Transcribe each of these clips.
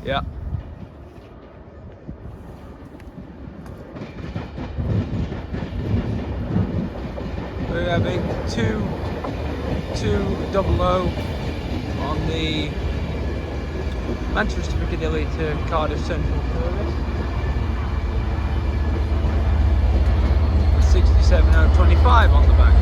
Yeah. We're having 200 on the Manchester Piccadilly to Cardiff Central service. 67025 on the back.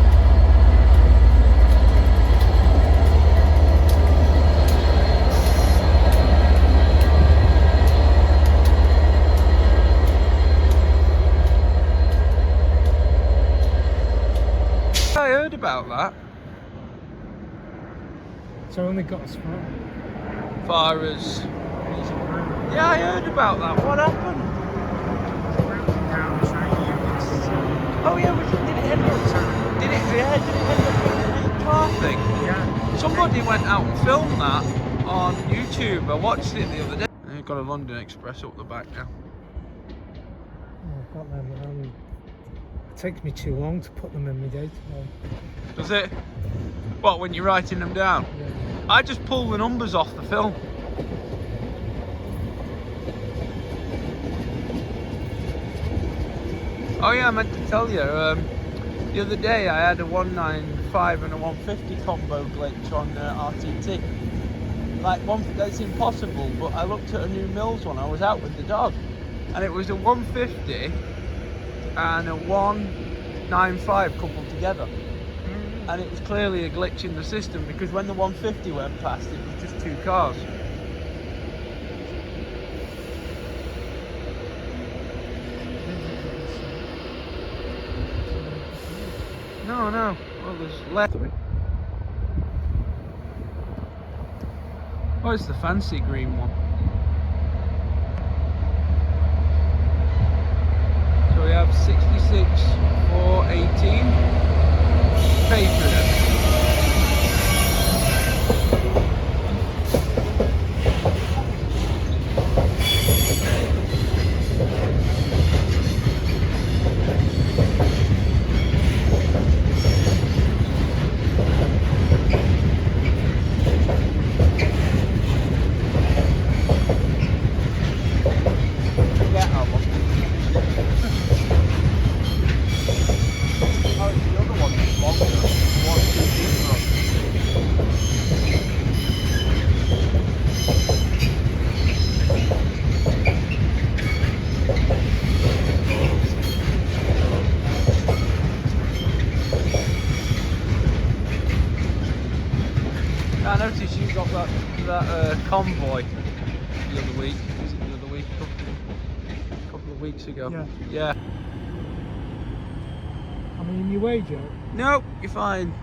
I heard about that. So I only got as Far as... Yeah, I heard about that. What happened? Oh yeah, did it end up being a car thing? Yeah. Somebody went out and filmed that on YouTube. I watched it the other day. And you've got a London Express up the back now. Oh, I've got them. It takes me too long to put them in my database. Does it? What, when you're writing them down? Yeah. I just pull the numbers off the film. Oh yeah, I meant to tell you, the other day I had a 195 and a 150 combo glitch on RTT. Like, that's impossible, but I looked at a new Mills one. I was out with the dog, and it was a 150 and a 195 coupled together. And it was clearly a glitch in the system, because when the 150 went past, it was just two cars. No. Well, there's left. Oh, it's the fancy green one. So we have 66,418 paid for it. I noticed you got that convoy the other week. Was it the other week? A couple of weeks ago. Yeah. I mean, your wage out? No, you're fine.